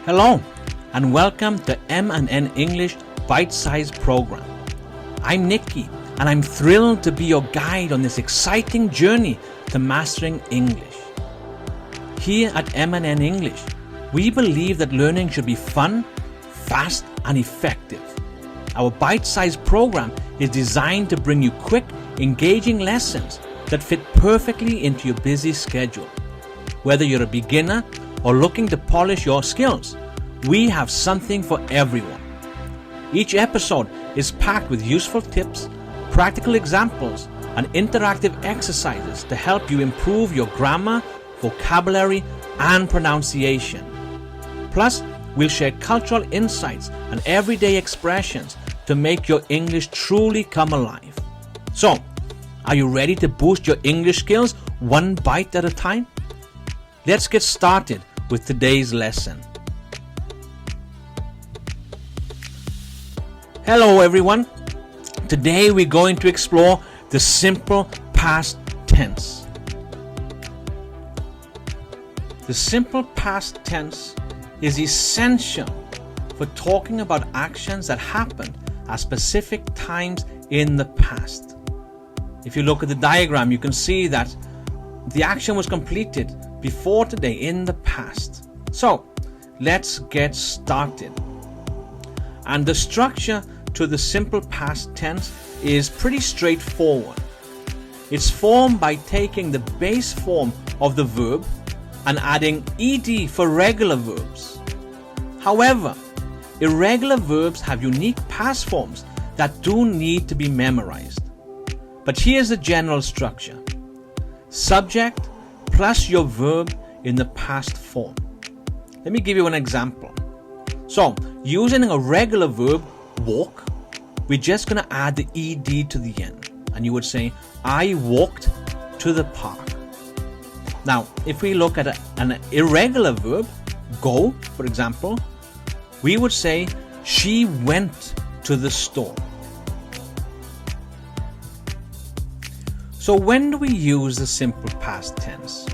Hello and welcome to M&N English Bite-Size program. I'm Nikki and I'm thrilled to be your guide on this exciting journey to mastering English. Here at M&N English, we believe that learning should be fun, fast and effective. Our bite-sized program is designed to bring you quick, engaging lessons that fit perfectly into your busy schedule. Whether you're a beginner or looking to polish your skills, we have something for everyone. Each episode is packed with useful tips, practical examples, and interactive exercises to help you improve your grammar, vocabulary, and pronunciation. Plus, we'll share cultural insights and everyday expressions to make your English truly come alive. So, are you ready to boost your English skills one bite at a time? Let's get started with today's lesson. Hello everyone. Today we're going to explore the simple past tense. The simple past tense is essential for talking about actions that happened at specific times in the past. If you look at the diagram, you can see that the action was completed before today in the past. So let's get started. And the structure to the simple past tense is pretty straightforward. It's formed by taking the base form of the verb and adding ed for regular verbs. However, irregular verbs have unique past forms that do need to be memorized. But here's the general structure. Subject plus your verb in the past form. Let me give you an example. So, using a regular verb, walk, we're just going to add the ed to the end. And you would say, I walked to the park. Now, if we look at an irregular verb, go, for example, we would say, she went to the store. So when do we use the simple past tense?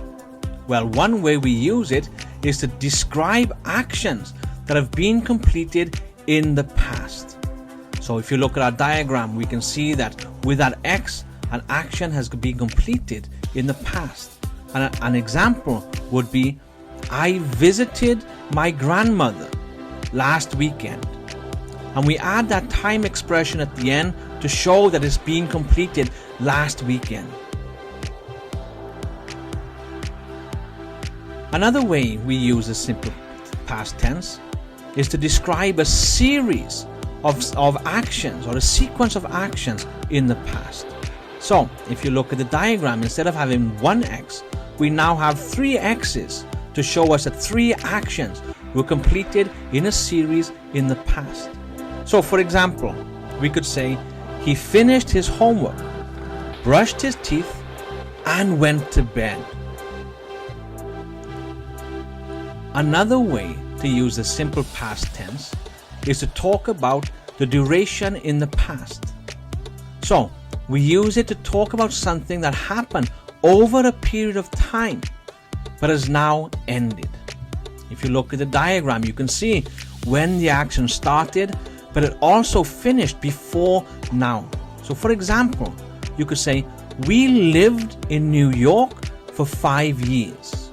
Well, one way we use it is to describe actions that have been completed in the past. So if you look at our diagram, we can see that with that X, an action has been completed in the past. And an example would be, I visited my grandmother last weekend. And we add that time expression at the end to show that it's been completed last weekend. Another way we use the simple past tense is to describe a series of actions or a sequence of actions in the past. So if you look at the diagram, instead of having one X, we now have three X's to show us that three actions were completed in a series in the past. So for example, we could say, he finished his homework, brushed his teeth, and went to bed. Another way to use the simple past tense is to talk about the duration in the past. So we use it to talk about something that happened over a period of time but has now ended. If you look at the diagram, you can see when the action started, but it also finished before now. So for example, you could say, we lived in New York for 5 years.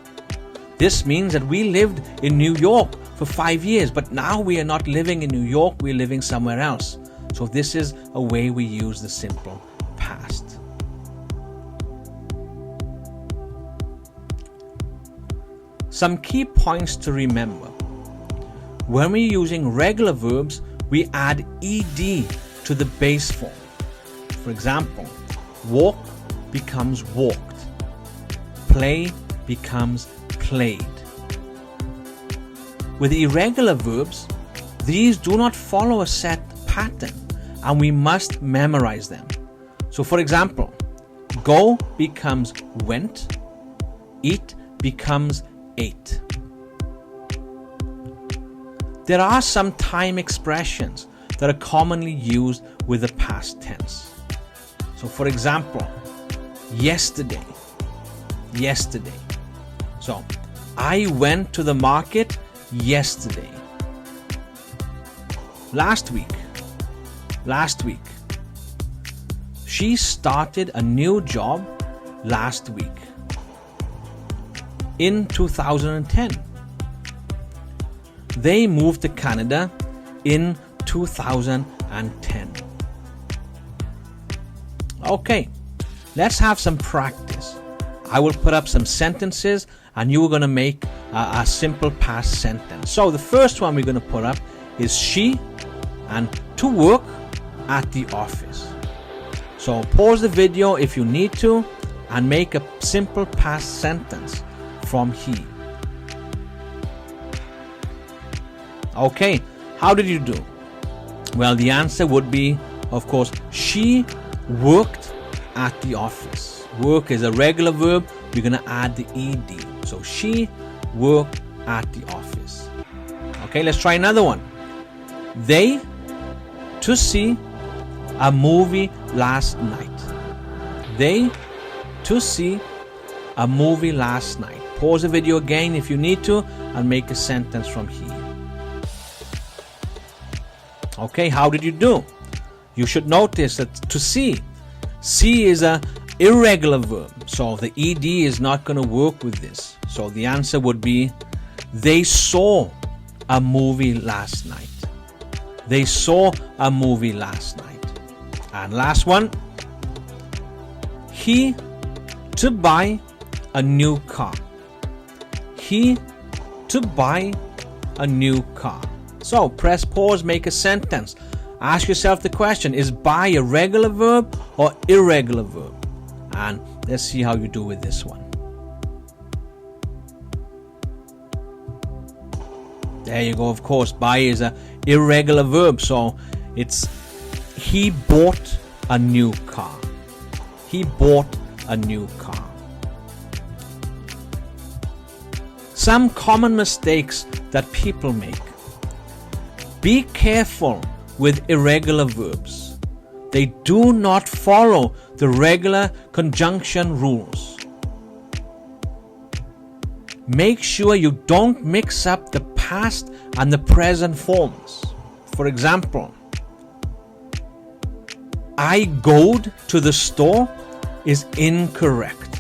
This means that we lived in New York for 5 years, but now we are not living in New York, we're living somewhere else. So this is a way we use the simple past. Some key points to remember. When we're using regular verbs, we add ed to the base form. For example, walk becomes walked. Play becomes played. With irregular verbs, these do not follow a set pattern and we must memorize them. So for example, go becomes went, eat becomes ate. There are some time expressions that are commonly used with the past tense. So for example, yesterday. So I went to the market yesterday. Last week. She started a new job last week. In 2010. They moved to Canada in 2010. Okay, let's have some practice. I will put up some sentences and you're going to make a simple past sentence. So the first one we're going to put up is she and to work at the office. So pause the video if you need to and make a simple past sentence from he. Okay, how did you do? Well, the answer would be, of course, she worked at the office. Work is a regular verb. We're going to add the ed. So she worked at the office. Okay, let's try another one. They to see a movie last night. They to see a movie last night. Pause the video again if you need to and make a sentence from here. Okay, how did you do? You should notice that to see is a irregular verb, so the ed is not going to work with this. So the answer would be they saw a movie last night. They saw a movie last night. And last one, he to buy a new car. He to buy a new car. So press pause, make a sentence. Ask yourself the question, is buy a regular verb or irregular verb? And let's see how you do with this one. There you go, of course, buy is a irregular verb, so it's he bought a new car. He bought a new car. Some common mistakes that people make. Be careful with irregular verbs. They do not follow the regular conjunction rules. Make sure you don't mix up the past and the present forms. For example, I goed to the store is incorrect.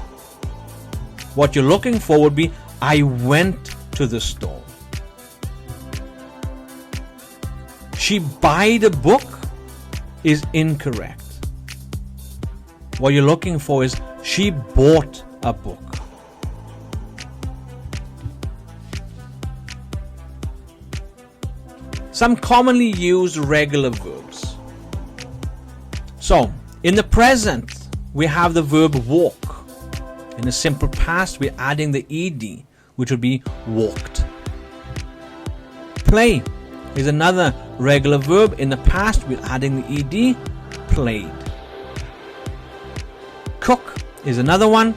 What you're looking for would be I went to the store. She buy the book is incorrect. What you're looking for is she bought a book. Some commonly used regular verbs. So, in the present, we have the verb walk. In the simple past, we're adding the ed, which would be walked. Play is another regular verb. In the past, we're adding the ed, played. Cook is another one.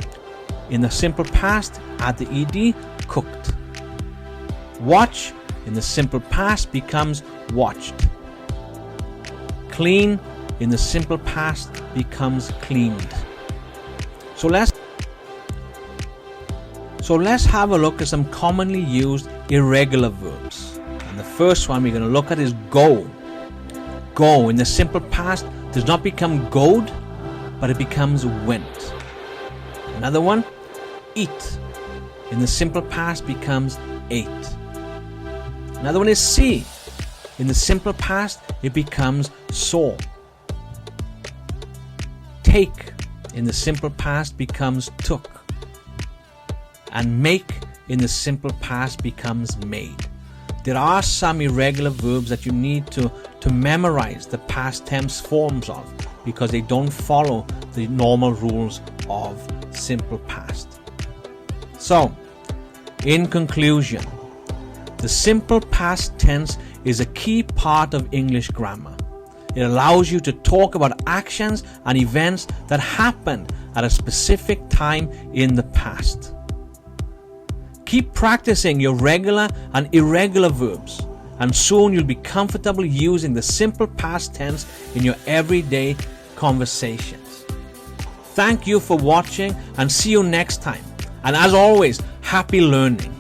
In the simple past, add the ed, cooked. Watch in the simple past becomes watched. Clean in the simple past becomes cleaned. So let's have a look at some commonly used irregular verbs. And the first one we're going to look at is go. Go in the simple past does not become goed, but it becomes went. Another one, eat. In the simple past becomes ate. Another one is see. In the simple past, it becomes saw. Take. In the simple past becomes took. And make in the simple past becomes made. There are some irregular verbs that you need to memorize the past tense forms of because they don't follow the normal rules of simple past. So, in conclusion, the simple past tense is a key part of English grammar. It allows you to talk about actions and events that happened at a specific time in the past. Keep practicing your regular and irregular verbs, and soon you'll be comfortable using the simple past tense in your everyday conversations. Thank you for watching and see you next time. And as always, happy learning.